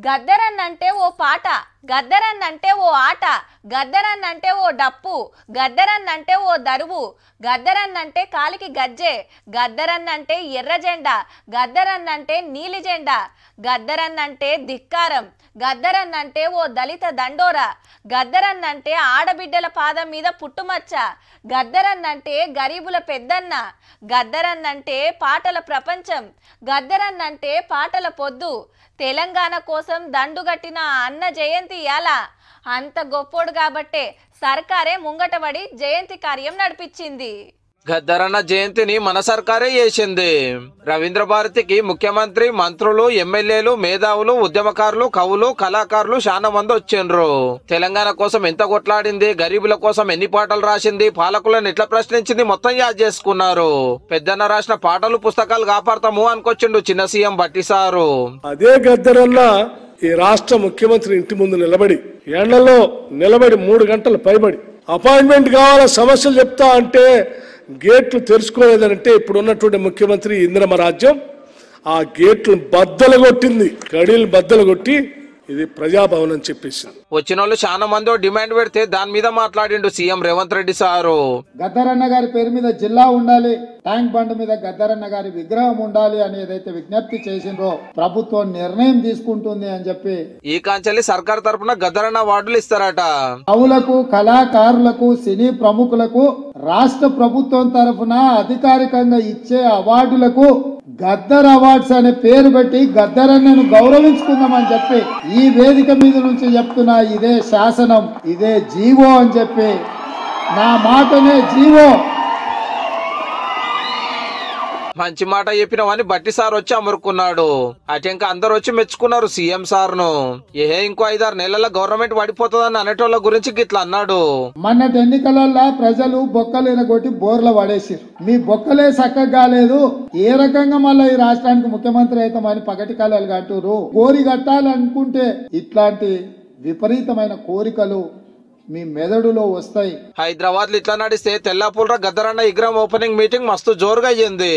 గద్దరన్నంటే ఓ పాట, గద్దరన్నంటే ఓ ఆట, గద్దరన్నంటే ఓ డప్పు, గద్దరన్నంటే ఓ దరువు, గద్దరన్నంటే కాలికి గజ్జె, గద్దరన్నంటే ఎర్ర జెండా, గద్దరన్నంటే నీలి జెండా, గద్దరన్నంటే ధిక్కారం, గద్దరన్నంటే ఓ దళిత దండోరా, గద్దరన్నంటే ఆడబిడ్డల పాదం మీద పుట్టుమచ్చ, గద్దరన్నంటే గరీబుల పెద్దన్న, గద్దరన్నంటే పాటల ప్రపంచం, గద్దరన్నంటే పాటల పొద్దు. తెలంగాణ కోసం దండుగట్టిన అన్న జయంతి యాల అంత గొప్పోడు కాబట్టే సర్కారే ముంగటబడి జయంతి కార్యం నడిపించింది. గద్దరన్న జయంతిని మన సర్కారే చేసింది. రవీంద్ర భారతికి ముఖ్యమంత్రి, మంత్రులు, ఎమ్మెల్యేలు, మేధావులు, ఉద్యమకారులు, కవులు, కళాకారులు చాలా మంది వచ్చిండ్రు. తెలంగాణ కోసం ఎంత కొట్లాడింది, గరీబుల కోసం ఎన్ని పాటలు రాసింది, పాలకులను ఎట్లా ప్రశ్నించింది మొత్తం యాద్ చేసుకున్నారు. పెద్దన్న రాసిన పాటలు పుస్తకాలు కాపాడతాము అనుకొచ్చిండు చిన్న సీఎం బట్టి సారు. అదే గద్దరన్న ఈ రాష్ట్ర ముఖ్యమంత్రి ఇంటి ముందు నిలబడి ఎండలో నిలబడి 3 గంటలు పైబడి అపాయింట్మెంట్ కావాల సమస్యలు చెప్తా అంటే గేట్లు తెరుచుకోలేదంటే ఇప్పుడు ఉన్నటువంటి ముఖ్యమంత్రి ఇందిరమ్మ రాజ్యం ఆ గేట్లు బద్దలు కొట్టింది, కడీలు బద్దలు కొట్టి ఇది ప్రజాభవన్ అని చెప్పేసి వచ్చిన వాళ్ళు చాలా మంది డిమాండ్ పెడితే దాని మీద మాట్లాడిండు సీఎం రేవంత్ రెడ్డి సారు. గద్దరన్న గారి పేరు మీద జిల్లా ఉండాలి, ట్యాంక్ బండ్ మీద గద్దరన్న గారి విగ్రహం ఉండాలి అని ఏదైతే విజ్ఞప్తి చేసిండ్రో ప్రభుత్వం నిర్ణయం తీసుకుంటుంది అని చెప్పి ఈ కాంచెల్లి సర్కార్ తరఫున గద్దరన్న అవార్డులు ఇస్తారట. కవులకు, కళాకారులకు, సినీ ప్రముఖులకు రాష్ట్ర ప్రభుత్వం తరఫున అధికారికంగా ఇచ్చే అవార్డులకు గద్దర్ అవార్డ్స్ అనే పేరు పెట్టి గద్దరన్నను గౌరవించుకుందామని చెప్పి ఈ వేదిక మీద నుంచి చెప్తున్నా. ఇదే శాసనం, ఇదే జీవో అని చెప్పి, నా మాటనే జీవో. మంచి మాట చెప్పినవని బట్టి సార్ వచ్చి అమరుకున్నాడు. అటు ఇంకా అందరు వచ్చి మెచ్చుకున్నారు సీఎం సార్ ను. ఇంకో 5-6 నెలల గవర్నమెంట్ పడిపోతుందని అనేటోళ్ళ గురించి గిట్లా అన్నాడు. మొన్నటి ఎన్నికలలో ప్రజలు బొక్కలు ఎనగొట్టి బోర్ల పడేసారు. మీ బొక్కలే చక్కగా కాలేదు, ఏ రకంగా మళ్ళీ ఈ రాష్ట్రానికి ముఖ్యమంత్రి అవుతామని పగటి కాలాలు కట్టురు. కోరి కట్టాలనుకుంటే ఇట్లాంటి విపరీతమైన కోరికలు మీ మెదడులో వస్తాయి. హైదరాబాద్ లో ఇట్లా నడిస్తే తెల్లాపూర్ గద్దరన్న విగ్రహం ఓపెనింగ్ మీటింగ్ మస్తు జోరుగా అయ్యింది.